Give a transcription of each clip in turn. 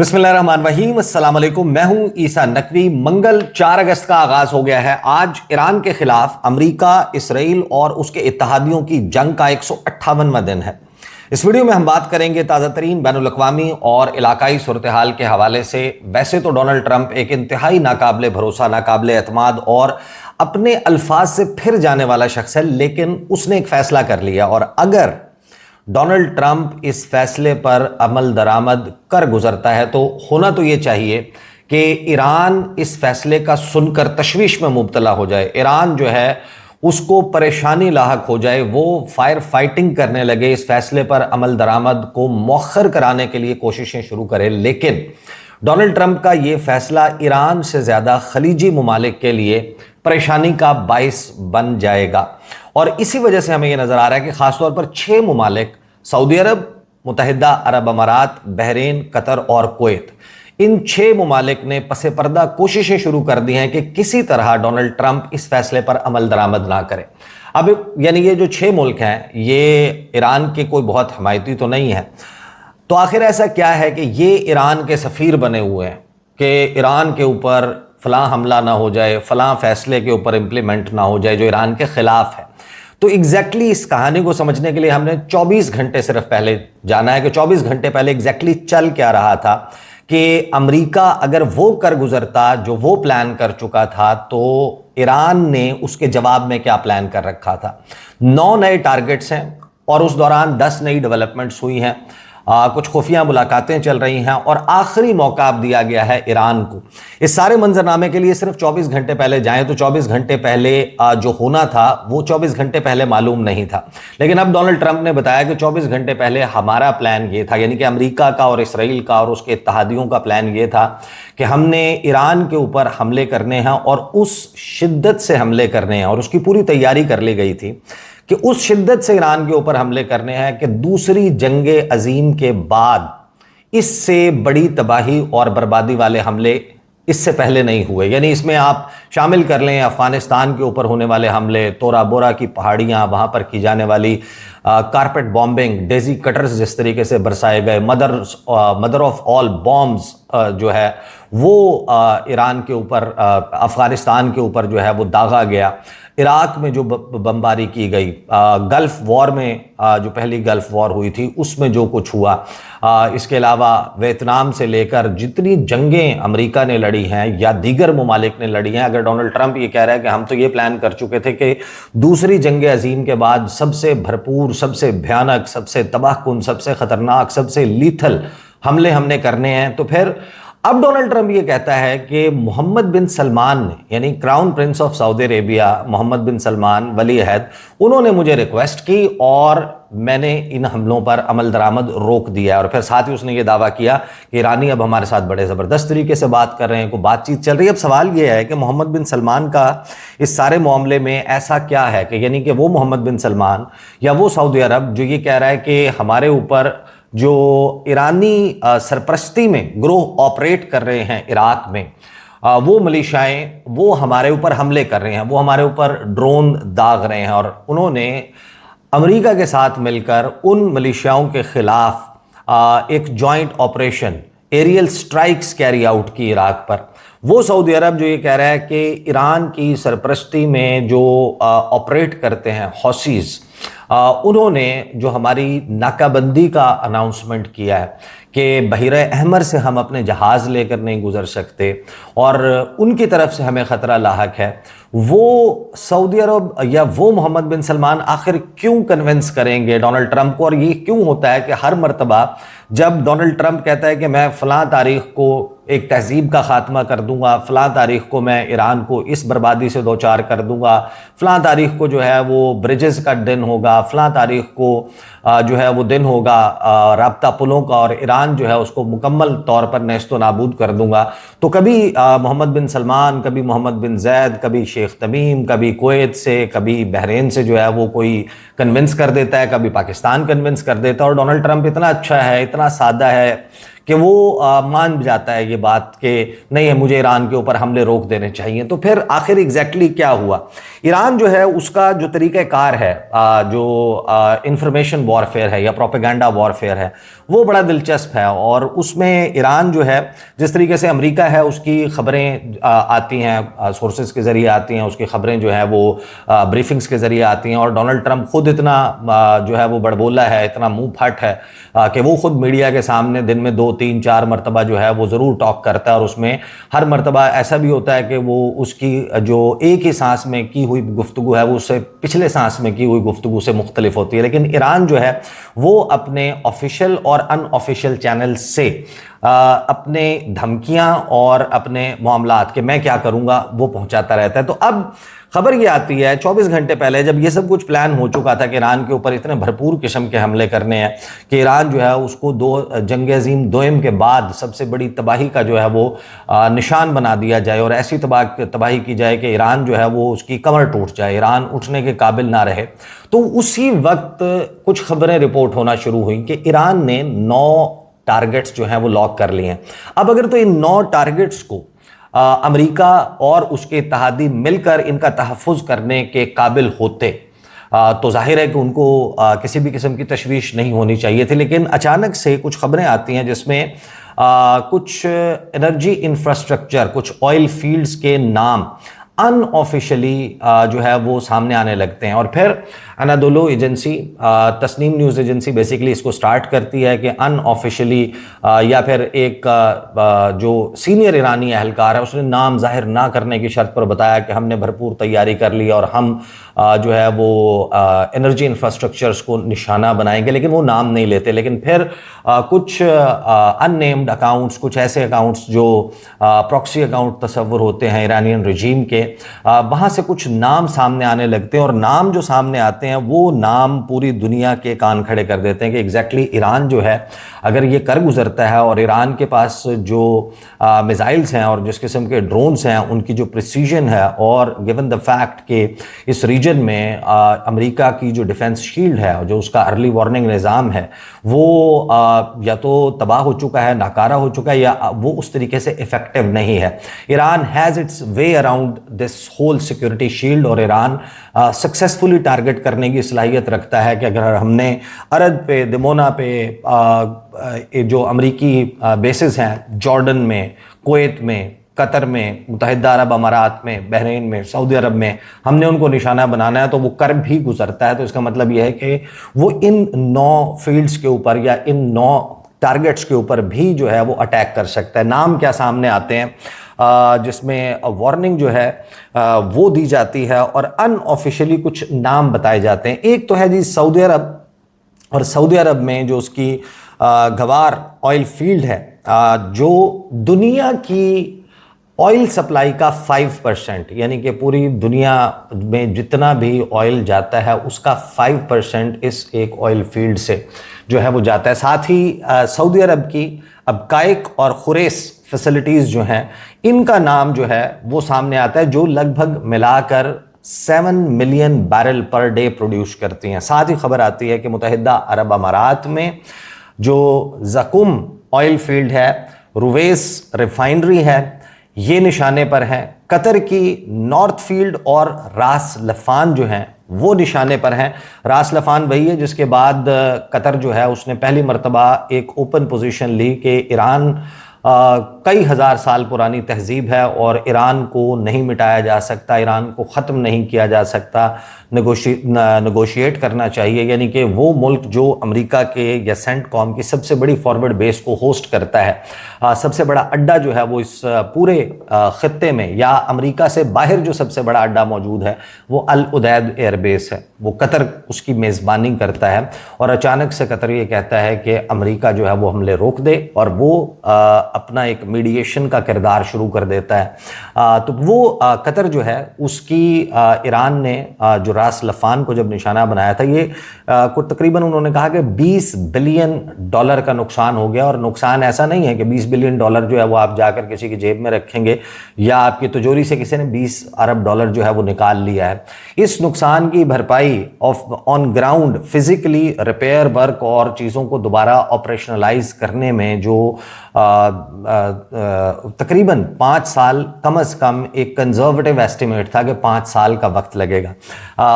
बिस्मिल्लाहिर्रहमानिर्रहीम, अस्सलाम वालेकुम। मैं हूं ईसा नकवी। मंगल 4 अगस्त का आगाज हो गया है। आज ईरान के खिलाफ अमेरिका, इसराइल और उसके इत्तेहादियों की जंग का 158वां दिन है। इस वीडियो में हम बात करेंगे ताज़ा तरीन बैनुल अक़वामी और इलाकाई सूरत हाल के हवाले से। वैसे तो डोनाल्ड ट्रंप एक इंतहाई नाकाबिले भरोसा, नाकाबिले एतमाद और अपने अल्फाज से फिर जाने वाला शख्स है, लेकिन उसने एक फैसला कर लिया और अगर डोनाल्ड ट्रंप इस फैसले पर अमल दरामद कर गुजरता है तो होना तो ये चाहिए कि ईरान इस फैसले का सुनकर तशवीश में मुब्तला हो जाए। ईरान जो है उसको परेशानी लाहक हो जाए, वो फायर फाइटिंग करने लगे, इस फैसले पर अमल दरामद को मौखर कराने के लिए कोशिशें शुरू करे। लेकिन डोनाल्ड ट्रंप का ये फैसला ईरान से ज़्यादा खलीजी ममालिक के लिए परेशानी का बाइस बन जाएगा और इसी वजह से हमें यह नज़र आ रहा है कि ख़ासतौर पर 6 ममालिक सऊदी अरब, मुत्तहिदा अरब अमारात, बहरीन, कतर और कुवैत, इन 6 ममालिक ने पसे पर्दा कोशिशें शुरू कर दी हैं कि किसी तरह डोनाल्ड ट्रंप इस फैसले पर अमल दरामद ना करे। अब यानी ये जो 6 मुल्क हैं ये ईरान के कोई बहुत हमायती तो नहीं है, तो आखिर ऐसा क्या है कि ये ईरान के सफ़ीर बने हुए हैं कि ईरान के ऊपर फ़लाँ हमला ना हो जाए, फ़लाँ फैसले के ऊपर इम्प्लीमेंट ना हो जाए जो ईरान के ख़िलाफ़ है। तो एग्जैक्टली इस कहानी को समझने के लिए हमने 24 घंटे सिर्फ पहले जाना है कि 24 घंटे पहले एग्जैक्टली चल क्या रहा था कि अमेरिका अगर वो कर गुजरता जो वो प्लान कर चुका था तो ईरान ने उसके जवाब में क्या प्लान कर रखा था। 9 नए टारगेट्स हैं और उस दौरान 10 नई डेवलपमेंट्स हुई हैं, कुछ खुफिया मुलाकातें चल रही हैं और आखिरी मौका अब दिया गया है ईरान को। इस सारे मंजरनामे के लिए सिर्फ 24 घंटे पहले जाएं तो 24 घंटे पहले जो होना था वो 24 घंटे पहले मालूम नहीं था, लेकिन अब डोनाल्ड ट्रंप ने बताया कि 24 घंटे पहले हमारा प्लान ये था, यानी कि अमेरिका का और इसराइल का और उसके इत्तेहादियों का प्लान ये था कि हमने ईरान के ऊपर हमले करने हैं और उस शिद्दत से हमले करने हैं और उसकी पूरी तैयारी कर ली गई थी कि उस शिद्दत से ईरान के ऊपर हमले करने हैं कि दूसरी जंगे अजीम के बाद इससे बड़ी तबाही और बर्बादी वाले हमले इससे पहले नहीं हुए। यानी इसमें आप शामिल कर लें अफगानिस्तान के ऊपर होने वाले हमले, तोरा बोरा की पहाड़ियाँ, वहाँ पर की जाने वाली कारपेट बॉम्बिंग, डेजी कटर्स जिस तरीके से बरसाए गए, मदर ऑफ ऑल बॉम्ब्स जो है वो ईरान के ऊपर, अफगानिस्तान के ऊपर जो है वो दागा गया, इराक में जो बमबारी की गई, गल्फ वॉर में जो पहली गल्फ वॉर हुई थी उसमें जो कुछ हुआ, इसके अलावा वियतनाम से लेकर जितनी जंगें अमेरिका ने लड़ी हैं या दीगर ममालिक ने लड़ी हैं। अगर डोनाल्ड ट्रंप ये कह रहा है कि हम तो ये प्लान कर चुके थे कि दूसरी जंग अजीम के बाद सबसे भरपूर, सबसे भयानक, सबसे तबाहकुन, सबसे ख़तरनाक, सबसे लीथल हमले हमने करने हैं, तो फिर अब डोनाल्ड ट्रंप ये कहता है कि मोहम्मद बिन सलमान ने, यानी crown prince of Saudi Arabia Mohammed bin Salman वली अहद, उन्होंने मुझे रिक्वेस्ट की और मैंने इन हमलों पर अमल दरामद रोक दिया। और फिर साथ ही उसने ये दावा किया कि ईरानी अब हमारे साथ बड़े ज़बरदस्त तरीके से बात कर रहे हैं, कोई बातचीत चल रही है। अब सवाल ये है कि मोहम्मद बिन सलमान का इस सारे मामले में ऐसा क्या है कि यानी कि वो मोहम्मद बिन सलमान या वो सऊदी अरब जो ये कह रहा है कि हमारे ऊपर जो ईरानी सरपरस्ती में ग्रोह ऑपरेट कर रहे हैं इराक में, वो मिलिशियाएं वो हमारे ऊपर हमले कर रहे हैं, वो हमारे ऊपर ड्रोन दाग रहे हैं और उन्होंने अमेरिका के साथ मिलकर उन मिलिशियाओं के खिलाफ एक joint operation, aerial strikes carry out की इराक पर। वो सऊदी अरब जो ये कह रहा है कि ईरान की सरपरस्ती में जो ऑपरेट करते हैं हौसीज़, उन्होंने जो हमारी नाकाबंदी का अनाउंसमेंट किया है कि बहीरे अहमर से हम अपने जहाज़ लेकर नहीं गुजर सकते और उनकी तरफ से हमें ख़तरा लाहक है, वो सऊदी अरब या वो मोहम्मद बिन सलमान आखिर क्यों कन्विंस करेंगे डोनाल्ड ट्रंप को। और ये क्यों होता है कि हर मर्तबा जब डोनाल्ड ट्रंप कहता है कि मैं फ़लाँ तारीख़ को एक तहज़ीब का ख़ात्मा कर दूंगा, फ़लाँ तारीख़ को मैं ईरान को इस बर्बादी से दो चार कर दूंगा, फ़लाँ तारीख़ को जो है वो ब्रिजेस का दिन होगा, फ़लाँ तारीख़ को जो है वो दिन होगा राब्ता पुलों का और ईरान जो है उसको मुकम्मल तौर पर नेस्तो नाबूद कर दूंगा, तो कभी मोहम्मद बिन सलमान, कभी मोहम्मद बिन जैद, कभी शेख तमीम, कभी कुवैत से, कभी बहरीन से जो है वो कोई कन्विंस कर देता है, कभी पाकिस्तान कन्विंस कर देता है। और डोनाल्ड ट्रंप इतना अच्छा है, इतना सादा है कि वो मान भी जाता है ये बात कि नहीं है, मुझे ईरान के ऊपर हमले रोक देने चाहिए। तो फिर आखिर एग्जैक्टली क्या हुआ? ईरान जो है उसका जो तरीक़ाकार है, जो इंफॉर्मेशन वॉरफेयर है या प्रोपेगेंडा वॉरफेयर है, वो बड़ा दिलचस्प है। और उसमें ईरान जो है, जिस तरीके से अमेरिका है उसकी खबरें आती हैं, सोर्सेज के ज़रिए आती हैं, उसकी खबरें जो है वो ब्रीफिंग्स के ज़रिए आती हैं। और डोनाल्ड ट्रंप खुद इतना जो है वो बड़बोला है, इतना मुंह फट है कि वो खुद मीडिया के सामने दिन में 2-3-4 मरतबा जो है वो ज़रूर टॉक करता है। और उसमें हर मरतबा ऐसा भी होता है कि वो उसकी जो एक ही सांस में की हुई गुफ्तगू है वो उससे पिछले सांस में की हुई गुफ्तगू से मुख्तलिफ होती है। लेकिन ईरान जो है वो अपने ऑफिशियल और अनऑफिशियल चैनल से अपने धमकियां और अपने मामलात के मैं क्या करूंगा वो पहुंचाता रहता है। तो अब खबर ये आती है 24 घंटे पहले, जब ये सब कुछ प्लान हो चुका था कि ईरान के ऊपर इतने भरपूर किस्म के हमले करने हैं कि ईरान जो है उसको जंग अज़ीम दोयम के बाद सबसे बड़ी तबाही का जो है वो निशान बना दिया जाए और ऐसी तबाही की जाए कि ईरान जो है वो उसकी कमर टूट जाए, ईरान उठने के काबिल ना रहे। तो उसी वक्त कुछ खबरें रिपोर्ट होना शुरू हुई कि ईरान ने 9 टारगेट्स जो हैं वो लॉक कर लिए हैं। अब अगर तो इन 9 टारगेट्स को अमेरिका और उसके इत्तेहादी मिलकर इनका तहफ़्फ़ुज़ करने के काबिल होते तो जाहिर है कि उनको किसी भी किस्म की तशवीश नहीं होनी चाहिए थी। लेकिन अचानक से कुछ खबरें आती हैं जिसमें कुछ एनर्जी इंफ्रास्ट्रक्चर, कुछ ऑयल फील्ड्स के नाम अनऑफिशियली जो है वो सामने आने लगते हैं। और फिर Anadolu agency, Tasnim news agency basically इसको स्टार्ट करती है कि अनऑफिशियली या फिर एक जो सीनियर ईरानी अहलकार है उसने नाम जाहिर ना करने की शर्त पर बताया कि हमने भरपूर तैयारी कर ली और हम जो है वो एनर्जी इंफ्रास्ट्रक्चर्स को निशाना बनाएंगे, लेकिन वो नाम नहीं लेते। लेकिन फिर कुछ अननेम्ड अकाउंट्स, कुछ ऐसे अकाउंट्स जो प्रॉक्सी अकाउंट तस्वुर होते हैं ईरानियन रजीम के, वहाँ से कुछ नाम सामने आने लगते हैं। और नाम जो सामने आते हैं वो नाम पूरी दुनिया के कान खड़े कर देते हैं कि एग्जैक्टली ईरान जो है अगर ये कर गुजरता है और ईरान के पास जो मिसाइल्स हैं और जिस किस्म के ड्रोन्स हैं उनकी जो प्रिसीजन है, और गिवन द फैक्ट कि इस रीजन में अमेरिका की जो डिफेंस शील्ड है, जो उसका अर्ली वार्निंग निज़ाम है, वो या तो तबाह हो चुका है, नाकारा हो चुका है, या वो उस तरीके से इफेक्टिव नहीं है। Iran has its way around this whole security shield और ईरान सक्सेसफुली टारगेट करने की सलाहियत रखता है कि अगर हमने अरद पे, दिमोना पे जो अमरीकी बेसिस हैं, जॉर्डन में, कुवैत में, कतर में, मुत्तहिदा अरब अमारात में, बहरीन में, सऊदी अरब में, हमने उनको निशाना बनाना है तो वो कर भी गुजरता है। तो इसका मतलब यह है कि वो इन 9 फील्ड्स के ऊपर या इन 9 टारगेट्स के ऊपर भी जो है वो अटैक कर सकता है। नाम क्या सामने आते हैं जिसमें वार्निंग जो है वो दी जाती है और अनऑफिशियली कुछ नाम बताए जाते हैं। एक तो है जी सऊदी अरब, और सऊदी अरब में जो उसकी गवार ऑयल फील्ड है, जो दुनिया की ऑयल सप्लाई का 5%, यानी कि पूरी दुनिया में जितना भी ऑयल जाता है उसका 5% इस एक ऑयल फील्ड से जो है वो जाता है। साथ ही सऊदी अरब की अबकाइक और खुरेस फैसिलिटीज़ जो हैं, इनका नाम जो है वो सामने आता है, जो लगभग मिलाकर 7 million barrel per day produce करती हैं। साथ ही खबर आती है कि मुत्तहिदा अरब अमारात में जो ज़कुम ऑयल फील्ड है, रुवैस रिफाइनरी है, ये निशाने पर हैं। कतर की नॉर्थ फील्ड और रास लफान जो हैं वो निशाने पर हैं। रास लफान वही है जिसके बाद कतर जो है उसने पहली मर्तबा एक ओपन पोजीशन ली कि ईरान कई हज़ार साल पुरानी तहजीब है और ईरान को नहीं मिटाया जा सकता, ईरान को ख़त्म नहीं किया जा सकता, नेगोशिएट करना चाहिए। यानी कि वो मुल्क जो अमेरिका के या सेंटकॉम की सबसे बड़ी फॉरवर्ड बेस को होस्ट करता है, सबसे बड़ा अड्डा जो है वो इस पूरे ख़त्ते में, या अमेरिका से बाहर जो सबसे बड़ा अड्डा मौजूद है वो अल उदैद एयरबेस है, वो कतर उसकी मेज़बानी करता है। और अचानक से कतर ये कहता है कि अमेरिका जो है वो हमले रोक दे और वो अपना एक मीडिएशन का किरदार शुरू कर देता है। तो वो कतर जो है उसकी ईरान ने जो रास लफान को जब निशाना बनाया था, ये को तकरीबन उन्होंने कहा कि $20 बिलियन का नुकसान हो गया। और नुकसान ऐसा नहीं है कि $20 बिलियन जो है वो आप जाकर किसी की जेब में रखेंगे या आपकी तिजोरी से किसी ने $20 अरब जो है वो निकाल लिया है। इस नुकसान की भरपाई on ground physically repair work और चीज़ों को दोबारा ऑपरेशनलाइज करने में जो तकरीबन 5 साल, कम से कम एक कंजर्वेटिव एस्टिमेट था कि 5 साल का वक्त लगेगा,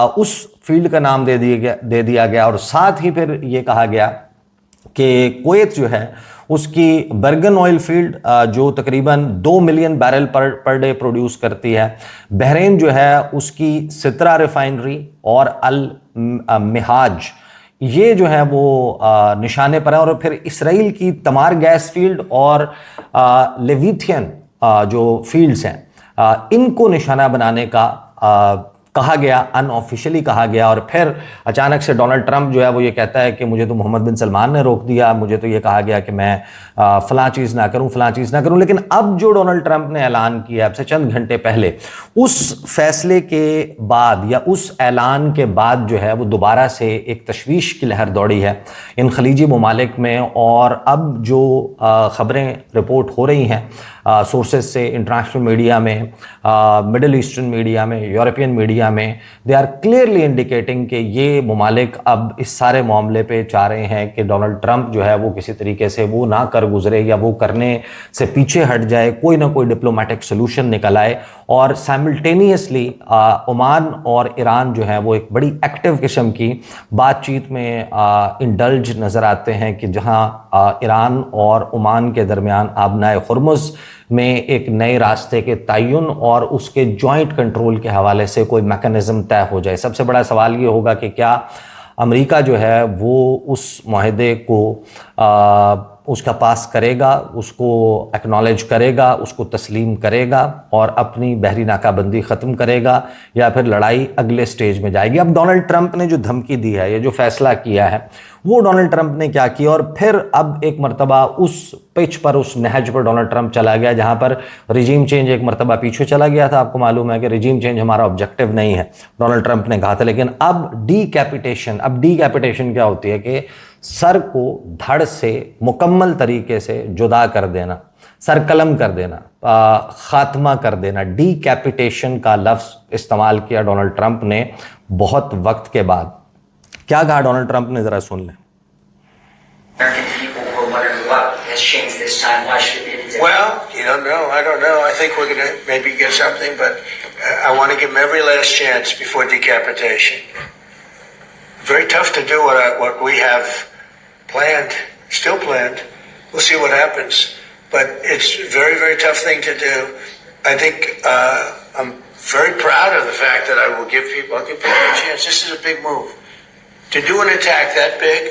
उस फील्ड का नाम दे दिया गया। और साथ ही फिर ये कहा गया कि कुवैत जो है उसकी बर्गन ऑयल फील्ड जो तकरीबन 2 million barrel per day produce करती है, बहरीन जो है उसकी सितरा रिफाइनरी और अल मिहाज ये जो है वो निशाने पर है। और फिर इसराइल की तमार गैस फील्ड और लेविथियन जो फील्ड्स हैं इनको निशाना बनाने का कहा गया, अनऑफिशियली कहा गया। और फिर अचानक से डोनाल्ड ट्रंप जो है वो ये कहता है कि मुझे तो मोहम्मद बिन सलमान ने रोक दिया, मुझे तो ये कहा गया कि मैं फलां चीज़ ना करूं, फलां चीज़ ना करूं। लेकिन अब जो डोनाल्ड ट्रंप ने ऐलान किया अब से चंद घंटे पहले, उस फैसले के बाद या उस ऐलान के बाद जो है वो दोबारा से एक तशवीश की लहर दौड़ी है इन खलीजी ममालिक में। और अब जो खबरें रिपोर्ट हो रही हैं सोर्सेज से, इंटरनेशनल मीडिया में, मिडिल ईस्टर्न मीडिया में, यूरोपियन मीडिया में, दे आर क्लियरली इंडिकेटिंग कि ये ममालिक अब इस सारे मामले पे चाह रहे हैं कि डोनाल्ड ट्रंप जो है वो किसी तरीके से वो ना कर गुजरे या वो करने से पीछे हट जाए, कोई ना कोई डिप्लोमेटिक सोल्यूशन निकल आए। और साइमल्टेनियसली ओमान और ईरान जो है वो एक बड़ी एक्टिव किस्म की बातचीत में इंडल्ज नज़र आते हैं कि जहां ईरान और ओमान के दरमियान आबनाए खुर्मुज़ में एक नए रास्ते के तयन और उसके जॉइंट कंट्रोल के हवाले से कोई मैकेनिज्म तय हो जाए। सबसे बड़ा सवाल ये होगा कि क्या अमेरिका जो है वो उस माहदे को उसका पास करेगा, उसको एक्नॉलेज करेगा, उसको तस्लीम करेगा और अपनी बहरी नाकाबंदी ख़त्म करेगा, या फिर लड़ाई अगले स्टेज में जाएगी। अब डोनाल्ड ट्रंप ने जो धमकी दी है, ये जो फैसला किया है, वो डोनाल्ड ट्रंप ने क्या किया। और फिर अब एक मरतबा उस पिच पर, उस नहज पर डोनाल्ड ट्रंप चला गया जहां पर रिजीम चेंज एक मरतबा पीछे चला गया था। आपको मालूम है कि रिजीम चेंज हमारा ऑब्जेक्टिव नहीं है, डोनाल्ड ट्रंप ने कहा था। लेकिन अब डीकैपिटेशन, अब डीकैपिटेशन क्या होती है कि सर को धड़ से मुकम्मल तरीके से जुदा कर देना, सरकलम कर देना, खात्मा कर देना, डीकैपिटेशन का लफ्ज इस्तेमाल किया डोनाल्ड ट्रंप ने बहुत वक्त के बाद। क्या कहा डोनाल्ड ट्रंप ने, जरा सुन लें। Well, you don't know. I don't know. I think we're going to maybe get something, but I want to give them every last chance before decapitation. Very tough to do what we have planned, still planned. We'll see what happens, but it's a very, very tough thing to do. I think I'm very proud of the fact that I'll give people a chance. This is a big move. To do an attack that big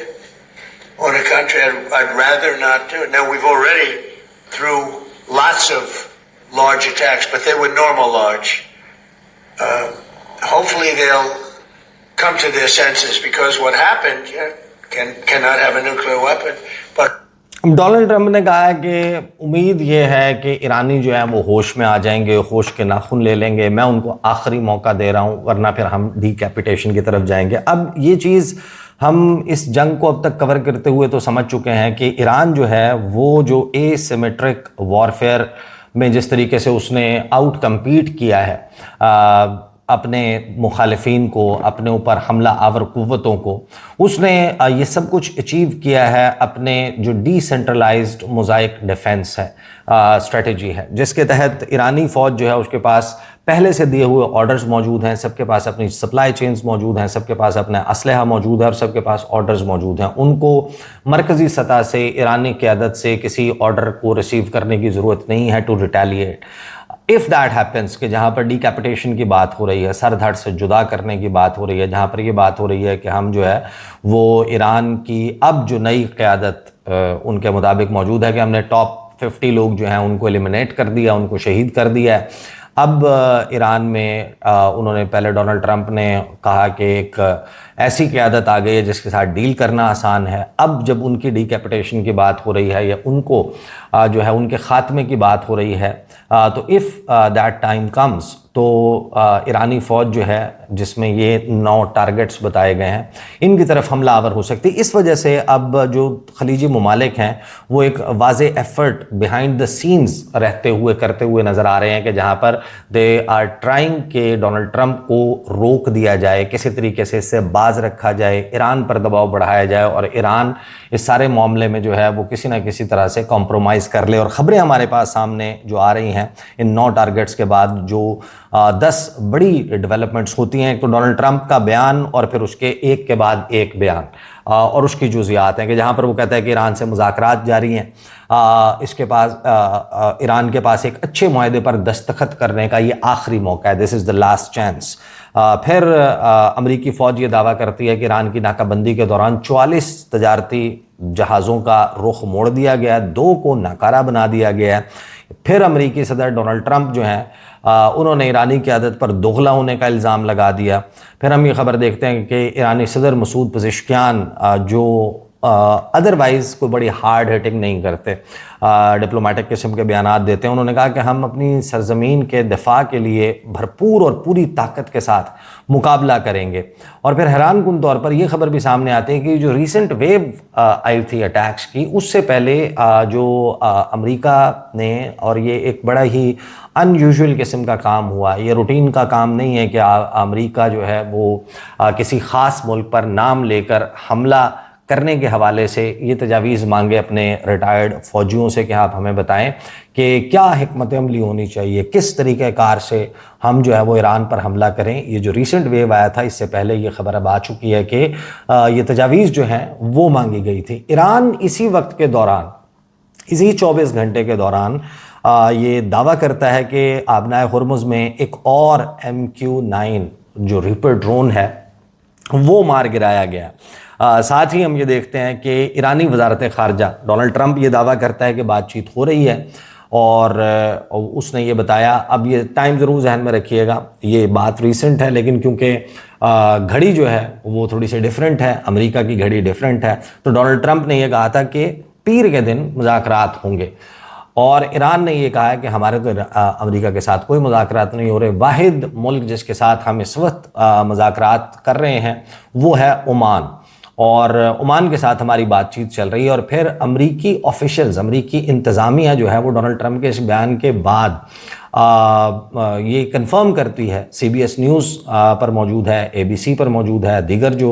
on a country, I'd rather not do it. Now, we've already through lots of large attacks, but they were normal large. Hopefully they'll come to their senses, because what happened cannot have a nuclear weapon. But Donald Trump ने कहा है कि उम्मीद ये है कि ईरानी जो है वो होश में आ जाएंगे, होश के नाखून ले लेंगे, मैं उनको आखिरी मौका दे रहा हूँ, वरना फिर हम डीकैपिटेशन की तरफ जाएंगे। अब ये चीज़ हम इस जंग को अब तक कवर करते हुए तो समझ चुके हैं कि ईरान जो है वो जो एसिमेट्रिक वॉरफेयर में जिस तरीके से उसने आउट कम्पीट किया है अपने मुखालिफिन को, अपने ऊपर हमला आवर कुव्वतों को, उसने ये सब कुछ अचीव किया है अपने जो डिसेंट्रलाइज्ड मोज़ाइक डिफेंस है, स्ट्रेटजी है, जिसके तहत ईरानी फ़ौज जो है उसके पास पहले से दिए हुए ऑर्डर्स मौजूद हैं, सबके पास अपनी सप्लाई चेन्स मौजूद हैं, सबके पास अपना असलहा मौजूद है और सबके पास ऑर्डर्स मौजूद हैं। उनको मरकज़ी सतह से, ईरानी क़यादत से किसी ऑर्डर को रिसीव करने की ज़रूरत नहीं है to retaliate. If that happens कि जहाँ पर डीकैपिटेशन की बात हो रही है, सर धड़ से जुदा करने की बात हो रही है, जहाँ पर ये बात हो रही है कि हम जो है वो ईरान की अब जो नई क़यादत उनके मुताबिक मौजूद है कि हमने टॉप 50 लोग जो हैं उनको एलिमिनेट कर दिया, उनको शहीद कर दिया है, अब ईरान में उन्होंने पहले डोनाल्ड ट्रंप ने कहा कि एक ऐसी क़यादत आ गई है जिसके साथ डील करना आसान है। अब जब उनकी डिकैपिटेशन की बात हो रही है या उनको जो है उनके ख़ात्मे की बात हो रही है, तो इफ़ दैट टाइम कम्स तो ईरानी फ़ौज जो है जिसमें ये 9 टारगेट्स बताए गए हैं, इनकी तरफ हमलावर हो सकती है। इस वजह से अब जो खलीजी ममालिक हैं वो एक वाज़े एफर्ट बिहाइंड द सीन्स रहते हुए करते हुए नज़र आ रहे हैं कि जहाँ पर दे आर ट्राइंग के डोनाल्ड ट्रंप को रोक दिया जाए, किसी तरीके से इससे बाज रखा जाए, ईरान पर दबाव बढ़ाया जाए और ईरान इस सारे मामले में जो है वो किसी ना किसी तरह से कॉम्प्रोमाइज़ कर ले। और ख़बरें हमारे पास सामने जो आ रही हैं इन 9 टारगेट्स के बाद जो 10 बड़ी डेवलपमेंट्स होती हैं, एक तो डोनाल्ड ट्रंप का बयान और फिर उसके एक के बाद एक बयान और उसकी जुज़ियात हैं कि जहाँ पर वो कहता है कि ईरान से मुज़ाकरात जारी हैं। इसके पास ईरान के पास एक अच्छे मुआहदे पर दस्तखत करने का ये आखिरी मौका है, this is the last chance. फिर अमरीकी फ़ौज ये दावा करती है कि ईरान की नाकाबंदी के दौरान 44 तजारती जहाज़ों का रुख मोड़ दिया गया, 2 को नाकारा बना दिया गया। फिर अमरीकी सदर डोनाल्ड ट्रंप जो हैं उन्होंने ईरानी क़यादत पर दोगला होने का इल्ज़ाम लगा दिया। फिर हम ये ख़बर देखते हैं कि ईरानी सदर मसूद पज़ेश्कियान जो अदरवाइज़ कोई बड़ी हार्ड हिटिंग नहीं करते, डिप्लोमेटिक किस्म के बयानात देते हैं, उन्होंने कहा कि हम अपनी सरजमीन के दिफा के लिए भरपूर और पूरी ताकत के साथ मुकाबला करेंगे। और फिर हैरानकुन तौर पर यह ख़बर भी सामने आती है कि जो रीसेंट वेव आई थी अटैक्स की, उससे पहले जो अमेरिका ने, और ये एक बड़ा ही अनयूजुअल किस्म का काम हुआ, ये रूटीन का काम नहीं है कि अमेरिका जो है वो किसी ख़ास मुल्क पर नाम लेकर हमला करने के हवाले से ये तजावीज़ मांगे अपने रिटायर्ड फ़ौजियों से कि आप हमें बताएं कि क्या हिकमत अमली होनी चाहिए, किस तरीक़ेकार से हम जो है वो ईरान पर हमला करें। ये जो रीसेंट वेव आया था इससे पहले ये ख़बर अब आ चुकी है कि ये तजावीज़ जो हैं वो मांगी गई थी। ईरान इसी वक्त के दौरान, इसी 24 घंटे के दौरान ये दावा करता है कि आबनाए हुर्मुज़ में एक और MQ-9 जो रीपर ड्रोन है वो मार गिराया गया। साथ ही हम ये देखते हैं कि ईरानी वजारत ख़ारजा डोनाल्ड ट्रंप ये दावा करता है कि बातचीत हो रही है और उसने ये बताया, अब ये टाइम ज़रूर जहन में रखिएगा, ये बात रीसेंट है लेकिन क्योंकि घड़ी जो है वो थोड़ी सी डिफरेंट है, अमेरिका की घड़ी डिफरेंट है, तो डोनाल्ड ट्रंप ने यह कहा था कि पीर के दिन मुज़ाकरात होंगे और ईरान ने यह कहा है कि हमारे तो अमेरिका के साथ कोई मुज़ाकरात नहीं हो रहे। वाहिद मुल्क जिसके साथ हम इस वक्त मुज़ाकरात कर रहे हैं वो है ओमान, और ओमान के साथ हमारी बातचीत चल रही है। और फिर अमरीकी ऑफिशियल्स, अमरीकी इंतज़ामिया जो है वो डोनाल्ड ट्रंप के इस बयान के बाद ये कंफर्म करती है, CBS न्यूज़ पर मौजूद है, ABC पर मौजूद है, दीगर जो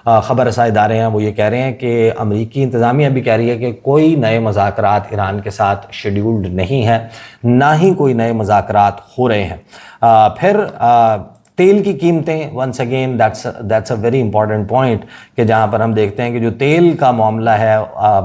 ख़बर रसा इदारे हैं वो ये कह रहे हैं कि अमरीकी इंतज़ामिया भी कह रही है कि कोई नए मुज़ाकरात ईरान के साथ शेड्यूल्ड नहीं है, ना ही कोई नए मुज़ाकरात हो रहे हैं। फिर तेल की कीमतें, once again that's a very important point कि जहाँ पर हम देखते हैं कि जो तेल का मामला है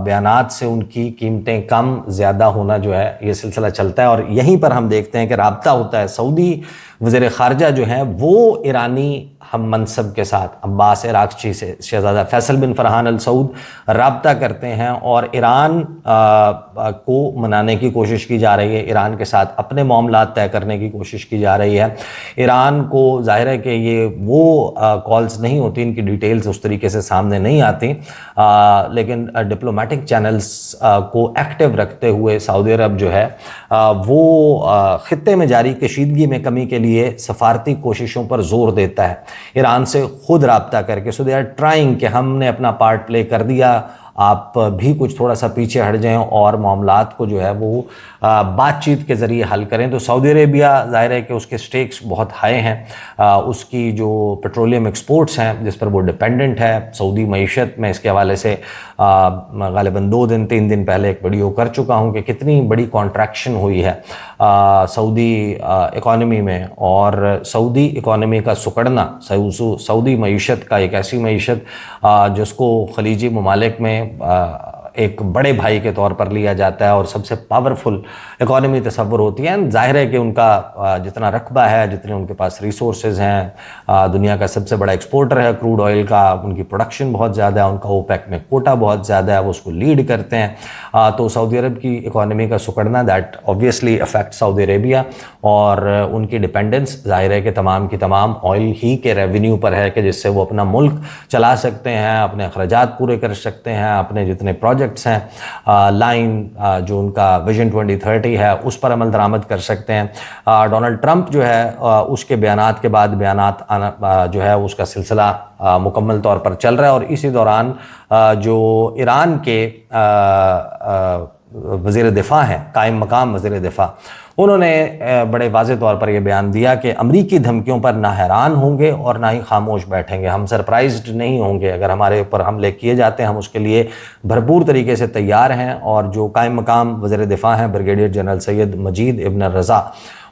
बयानात से उनकी कीमतें कम ज़्यादा होना जो है ये सिलसिला चलता है। और यहीं पर हम देखते हैं कि राब्ता होता है, सऊदी वज़ीर ख़ारजा जो हैं वो ईरानी हम मनसब के साथ अब्बास इराक़ची से शहज़ादा फैसल बिन फ़रहान अल सऊद रब्ता करते हैं और ईरान को मनाने की कोशिश की जा रही है, ईरान के साथ अपने मामलात तय करने की कोशिश की जा रही है। ईरान को ज़ाहिर है कि ये वो कॉल्स नहीं होती, इनकी डिटेल्स उस तरीके से सामने नहीं आती, लेकिन डिप्लोमेटिक चैनल्स को एक्टिव रखते हुए सऊदी अरब जो है वो ख़ित्ते में जारी कशीदगी में कमी के लिए सफारती कोशिशों पर ज़ोर देता है, ईरान से खुद राब्ता करके। सो दे आर ट्राइंग कि हमने अपना पार्ट प्ले कर दिया, आप भी कुछ थोड़ा सा पीछे हट जाएं और मामलात को जो है वो बातचीत के ज़रिए हल करें। तो सऊदी अरेबिया ज़ाहिर है कि उसके स्टेक्स बहुत हाई हैं, उसकी जो पेट्रोलियम एक्सपोर्ट्स हैं जिस पर वो डिपेंडेंट है, सऊदी मईशत में इसके हवाले से ग़ालिबन 2-3 दिन पहले एक वीडियो कर चुका हूँ कि कितनी बड़ी कॉन्ट्रैक्शन हुई है सऊदी इकॉनमी में, और सऊदी इकॉनमी का सुकड़ना, सऊदी मईशत का एक ऐसी मईशत जिसको खलीजी ममालिक में एक बड़े भाई के तौर पर लिया जाता है और सबसे पावरफुल इकॉनमी तस्वुर होती है। जाहिर है कि उनका जितना रकबा है, जितने उनके पास रिसोर्सेज हैं, दुनिया का सबसे बड़ा एक्सपोर्टर है क्रूड ऑयल का, उनकी प्रोडक्शन बहुत ज़्यादा है, उनका ओपेक में कोटा बहुत ज़्यादा है, वो उसको लीड करते हैं। तो सऊदी अरब की इकॉनमी का सुकड़ना that obviously affect Saudi Arabia, और उनकी डिपेंडेंस जाहिर है कि तमाम की तमाम ऑयल ही के रेवेन्यू पर है कि जिससे वो अपना मुल्क चला सकते हैं, अपने अखराजात पूरे कर सकते हैं, अपने जितने प्रोजेक्ट्स हैं, लाइन जो उनका विजन 2030 है उस पर अमल दरामद कर सकते हैं। डोनाल्ड ट्रंप जो है उसके बयानात के बाद बयानात आना जो है उसका सिलसिला मुकम्मल तौर पर चल रहा है, और इसी दौरान जो ईरान के वज़ीर दिफ़ा हैं, कायम मकाम वज़ीर दिफ़ा, उन्होंने बड़े वाज़े तौर पर यह बयान दिया कि अमरीकी धमकियों पर ना हैरान होंगे और ना ही खामोश बैठेंगे। हम सरप्राइज्ड नहीं होंगे अगर हमारे ऊपर हमले किए जाते हैं, हम उसके लिए भरपूर तरीके से तैयार हैं। और जो कायम मकाम वज़ीर दिफ़ा हैं ब्रिगेडियर जनरल सैयद मजीद इब्न रज़ा,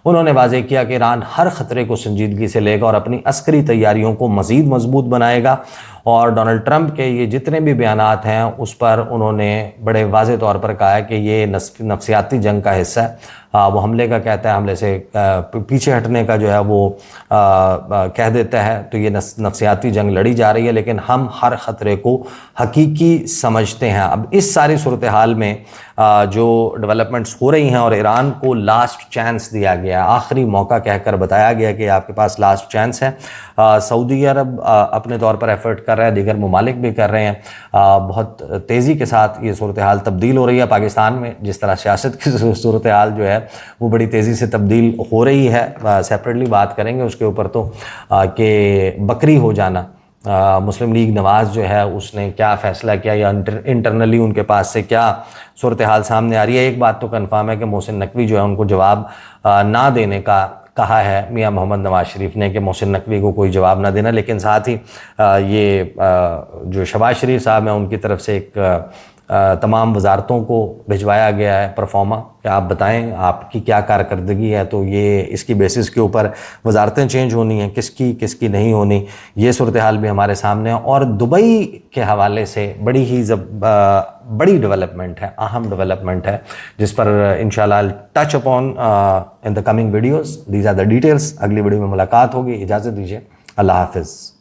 उन्होंने वाज़ेह किया कि ईरान हर ख़तरे को संजीदगी से लेगा और अपनी अस्करी तैयारियों को मज़ीद मजबूत बनाएगा। और डोनाल्ड ट्रंप के ये जितने भी बयानात हैं उस पर उन्होंने बड़े वाज़ेह तौर पर कहा है कि ये नफ्सियाती जंग का हिस्सा है। वो हमले का कहता है, हमले से पीछे हटने का जो है वो कह देता है। तो ये नफ्सियाती जंग लड़ी जा रही है, लेकिन हम हर ख़तरे को हकीकी समझते हैं। अब इस सारी सूरत हाल में जो डेवलपमेंट्स हो रही हैं और ईरान को लास्ट चांस दिया गया, आखिरी मौका कहकर बताया गया कि आपके पास लास्ट चांस है। सऊदी अरब अपने तौर पर एफर्ट कर रहा है, दीगर ममालिक भी कर रहे हैं। बहुत तेज़ी के साथ ये सूरत हाल तब्दील हो रही है पाकिस्तान में। जिस तरह सियासत की सूरत हाल जो है वो बड़ी तेज़ी से तब्दील हो रही है। सेपरेटली बात करेंगे उसके ऊपर तो कि बकरी हो जाना, मुस्लिम लीग नवाज़ जो है उसने क्या फ़ैसला किया या इंटरनली उनके पास से क्या सूरत हाल सामने आ रही है। एक बात तो कन्फर्म है कि मोहसिन नकवी जो है उनको जवाब ना देने का कहा है मियां मोहम्मद नवाज शरीफ ने कि मोहसिन नकवी को कोई जवाब ना देना। लेकिन साथ ही ये जो शहबाज शरीफ साहब हैं उनकी तरफ से एक तमाम वजारतों को भिजवाया गया है परफॉर्मा कि आप बताएं आपकी क्या कारकर्दगी है। तो ये इसकी बेसिस के ऊपर वजारतें चेंज होनी हैं, किसकी किसकी नहीं होनी, ये सूरत हाल भी हमारे सामने है। और दुबई के हवाले से बड़ी डेवलपमेंट है, अहम डेवलपमेंट है, जिस पर इंशाल्लाह touch upon in the coming videos. These are the details. अगली वीडियो में मुलाकात होगी। इजाज़त दीजिए, अल्लाह हाफिज़।